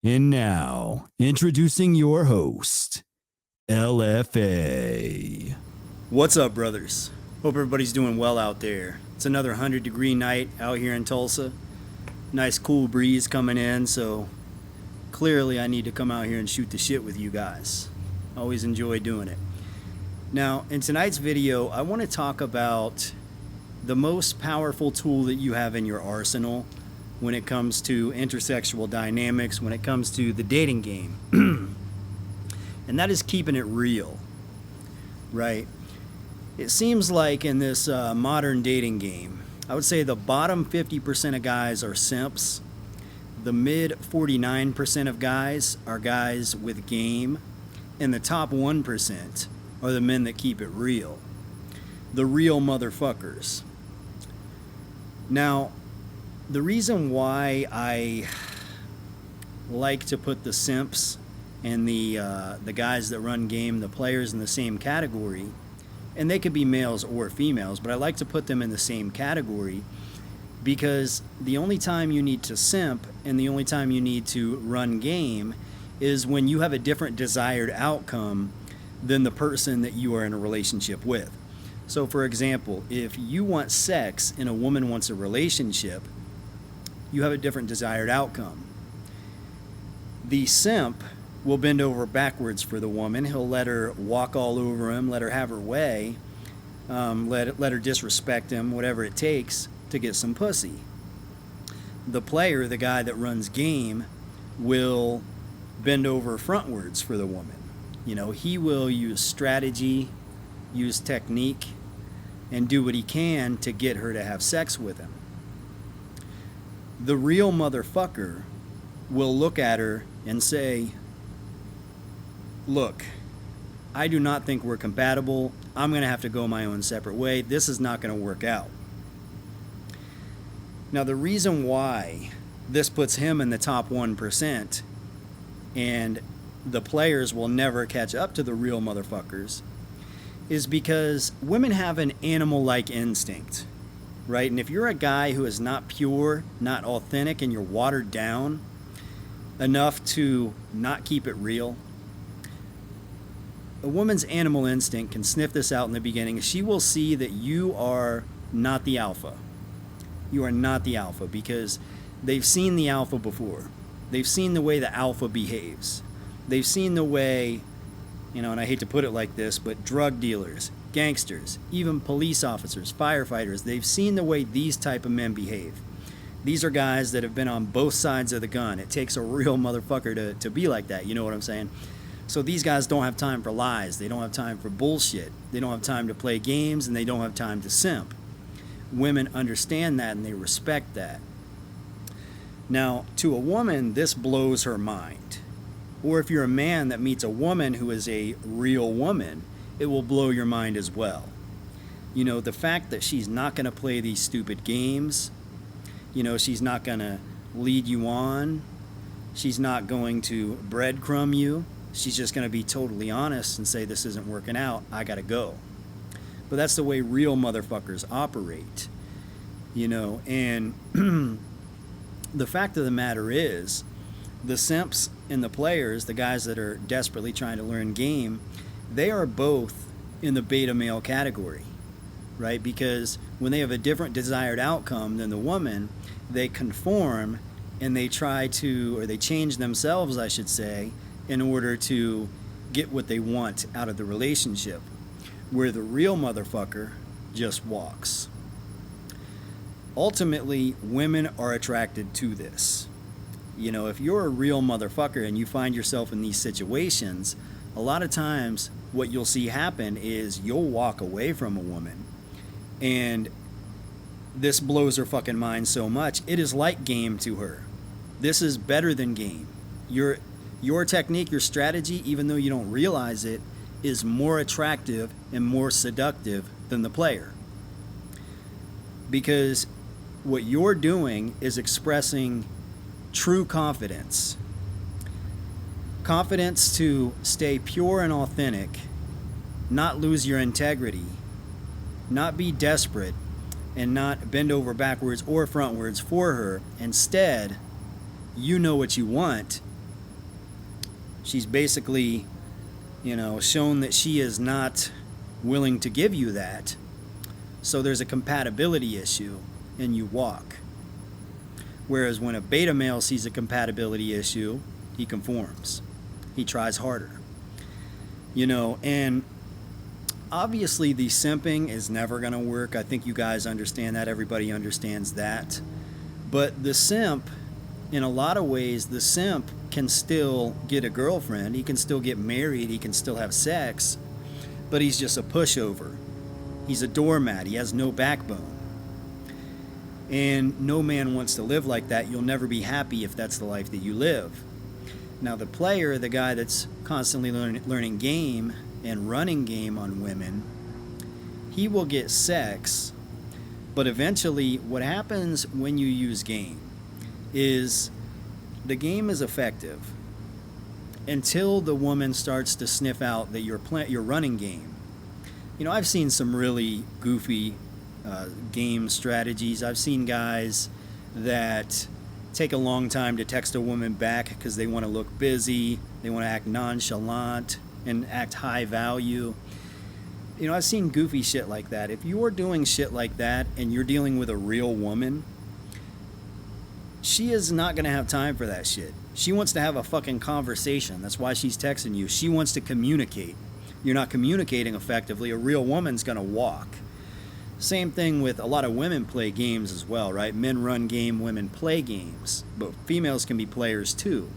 And now, introducing your host, LFA. What's up, brothers? Hope everybody's doing well out there. It's another 100-degree night out here in Tulsa. Nice cool breeze coming in, so clearly I need to come out here and shoot the shit with you guys. Always enjoy doing it. Now, in tonight's video, I want to talk about the most powerful tool that you have in your arsenal when it comes to intersexual dynamics, when it comes to the dating game. And that is keeping it real, right? It seems like in this modern dating game, I would say the bottom 50% of guys are simps. The mid 49% of guys are guys with game. And the top 1% are the men that keep it real. The real motherfuckers. Now, the reason why I like to put the simps and the guys that run game, the players, in the same category, and they could be males or females, but I like to put them in the same category because the only time you need to simp and the only time you need to run game is when you have a different desired outcome than the person that you are in a relationship with. So, for example, if you want sex and a woman wants a relationship, you have a different desired outcome. The simp will bend over backwards for the woman. He'll let her walk all over him, let her have her way, let her disrespect him, whatever it takes to get some pussy. The player, the guy that runs game, will bend over frontwards for the woman. You know, he will use strategy, use technique, and do what he can to get her to have sex with him. The real motherfucker will look at her and say, look, I do not think we're compatible. I'm going to have to go my own separate way. This is not going to work out. Now, the reason why this puts him in the top 1% and the players will never catch up to the real motherfuckers is because women have an animal-like instinct, right? And if you're a guy who is not pure, not authentic, and you're watered down enough to not keep it real, a woman's animal instinct can sniff this out in the beginning. She will see that you are not the alpha. You are not the alpha because they've seen the alpha before. They've seen the way the alpha behaves. They've seen the way, and I hate to put it like this, but drug dealers, gangsters, even police officers, firefighters, they've seen the way these type of men behave. These are guys that have been on both sides of the gun. It takes a real motherfucker to be like that, you know what I'm saying? So these guys don't have time for lies. They don't have time for bullshit. They don't have time to play games, and they don't have time to simp. Women understand that, and they respect that. Now, to a woman, this blows her mind. Or if you're a man that meets a woman who is a real woman, it will blow your mind as well. You know, the fact that she's not going to play these stupid games, she's not going to lead you on, she's not going to breadcrumb you, she's just going to be totally honest and say, this isn't working out, I got to go. But that's the way real motherfuckers operate, and the fact of the matter is, the simps and the players, the guys that are desperately trying to learn game, they are both in the beta male category, right? Because when they have a different desired outcome than the woman, they conform and they they change themselves, I should say, in order to get what they want out of the relationship, where the real motherfucker just walks. Ultimately, women are attracted to this. If you're a real motherfucker and you find yourself in these situations, a lot of times what you'll see happen is you'll walk away from a woman and this blows her fucking mind so much. It is like game to her. This is better than game. Your technique, your strategy, even though you don't realize it, is more attractive and more seductive than the player. Because what you're doing is expressing true confidence. Confidence to stay pure and authentic, not lose your integrity, not be desperate, and not bend over backwards or frontwards for her. Instead, you know what you want, She's basically, shown that she is not willing to give you that. So there's a compatibility issue and you walk. Whereas when a beta male sees a compatibility issue, he conforms. He tries harder. And obviously the simping is never going to work. I think you guys understand that. Everybody understands that. But the simp, in a lot of ways, the simp can still get a girlfriend. He can still get married. He can still have sex. But he's just a pushover. He's a doormat. He has no backbone. And no man wants to live like that. You'll never be happy if that's the life that you live. Now the player, the guy that's constantly learning game and running game on women, he will get sex. But eventually what happens when you use game is the game is effective until the woman starts to sniff out that you're running game. I've seen some really goofy game strategies. I've seen guys that take a long time to text a woman back because they want to look busy, they want to act nonchalant and act high value. I've seen goofy shit like that. If you're doing shit like that and you're dealing with a real woman, she is not going to have time for that shit. She wants to have a fucking conversation. That's why she's texting you. She wants to communicate. You're not communicating effectively. A real woman's going to walk. Same thing with a lot of women play games as well, right? Men run game, women play games. But females can be players too.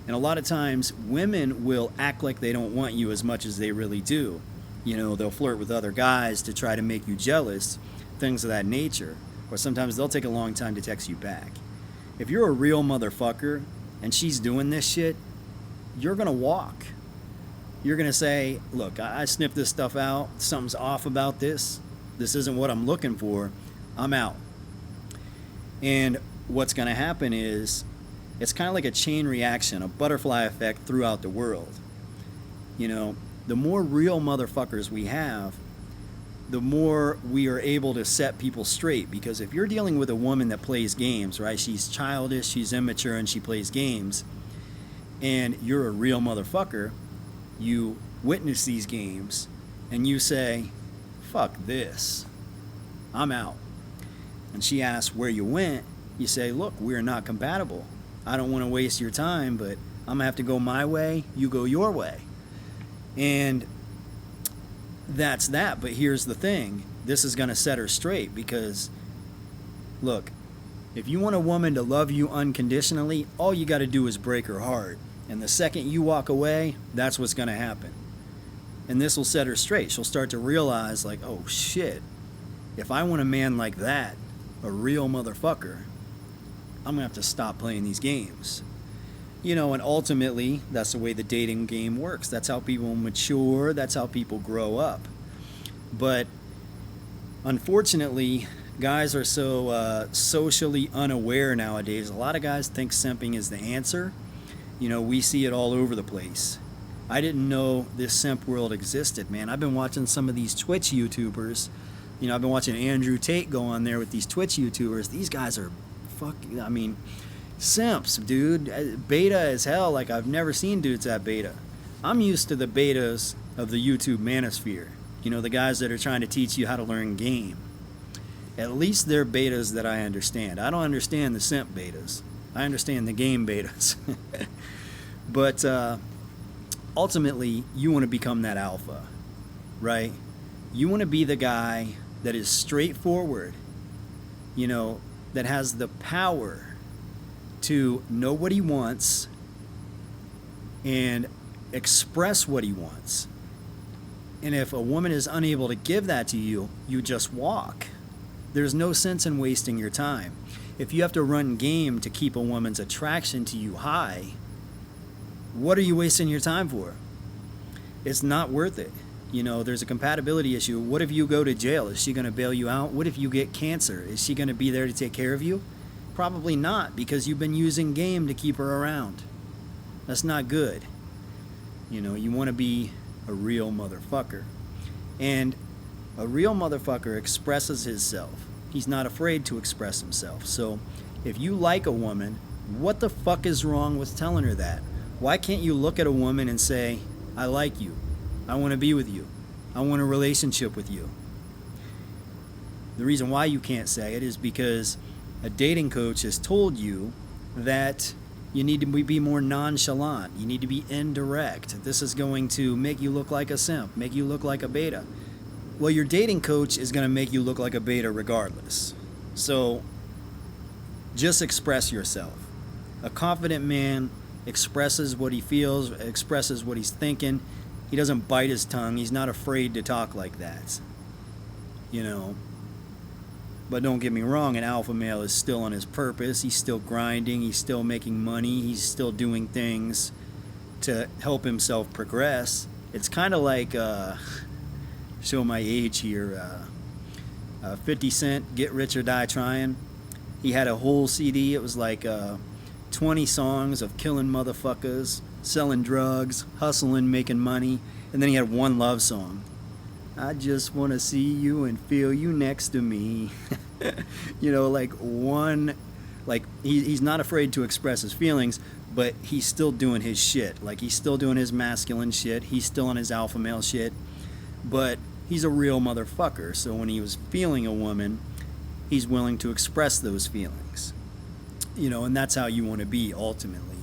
And a lot of times women will act like they don't want you as much as they really do. They'll flirt with other guys to try to make you jealous, things of that nature. Or sometimes they'll take a long time to text you back. If you're a real motherfucker and she's doing this shit, you're going to walk. You're going to say, look, I sniffed this stuff out. Something's off about this. This isn't what I'm looking for. I'm out. And what's going to happen is it's kind of like a chain reaction, a butterfly effect throughout the world. The more real motherfuckers we have, the more we are able to set people straight. Because if you're dealing with a woman that plays games, right? She's childish, she's immature, and she plays games. And you're a real motherfucker. You witness these games and you say, fuck this, I'm out. And she asks where you went. You say, look, we're not compatible. I don't want to waste your time, but I'm going to have to go my way, you go your way. And that's that. But here's the thing. This is going to set her straight because, look, if you want a woman to love you unconditionally, all you got to do is break her heart. And the second you walk away, that's what's going to happen. And this will set her straight. She'll start to realize, like, oh shit, if I want a man like that, a real motherfucker, I'm going to have to stop playing these games. And ultimately, that's the way the dating game works. That's how people mature. That's how people grow up. But unfortunately, guys are so socially unaware nowadays. A lot of guys think simping is the answer. We see it all over the place. I didn't know this simp world existed, man. I've been watching some of these Twitch YouTubers. I've been watching Andrew Tate go on there with these Twitch YouTubers. These guys are simps, dude. Beta as hell. Like, I've never seen dudes that beta. I'm used to the betas of the YouTube manosphere. The guys that are trying to teach you how to learn game. At least they're betas that I understand. I don't understand the simp betas. I understand the game betas. But ultimately, you want to become that alpha, right? You want to be the guy that is straightforward, that has the power to know what he wants and express what he wants. And if a woman is unable to give that to you, you just walk. There's no sense in wasting your time. If you have to run game to keep a woman's attraction to you high, what are you wasting your time for? It's not worth it. There's a compatibility issue. What if you go to jail? Is she going to bail you out? What if you get cancer? Is she going to be there to take care of you? Probably not, because you've been using game to keep her around. That's not good. You want to be a real motherfucker. And a real motherfucker expresses himself. He's not afraid to express himself. So if you like a woman, what the fuck is wrong with telling her that? Why can't you look at a woman and say, I like you, I want to be with you, I want a relationship with you? The reason why you can't say it is because a dating coach has told you that you need to be more nonchalant. You need to be indirect. This is going to make you look like a simp, make you look like a beta. Well, your dating coach is going to make you look like a beta regardless. So just express yourself. A confident man expresses what he feels, expresses what he's thinking. He doesn't bite his tongue. He's not afraid to talk like that. You know. But don't get me wrong, an alpha male is still on his purpose. He's still grinding. He's still making money. He's still doing things to help himself progress. It's kind of like, show my age here, 50 Cent, Get Rich or Die Trying. He had a whole CD. It was like 20 songs of killing motherfuckers, selling drugs, hustling, making money. And then he had one love song. I just want to see you and feel you next to me. You know, like one, like he's not afraid to express his feelings, but he's still doing his shit. Like he's still doing his masculine shit. He's still on his alpha male shit. But he's a real motherfucker. So when he was feeling a woman, he's willing to express those feelings. You know, and that's how you want to be ultimately.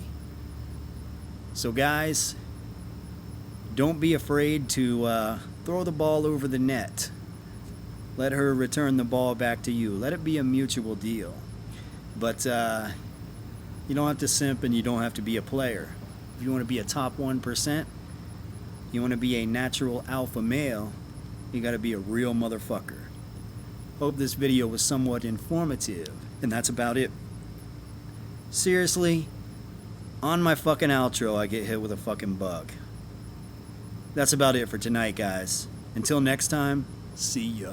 So guys, don't be afraid to throw the ball over the net. Let her return the ball back to you. Let it be a mutual deal. But you don't have to simp and you don't have to be a player. If you want to be a top 1%, you want to be a natural alpha male, you got to be a real motherfucker. Hope this video was somewhat informative. And that's about it. Seriously, on my fucking outro, I get hit with a fucking bug. That's about it for tonight, guys. Until next time, see ya.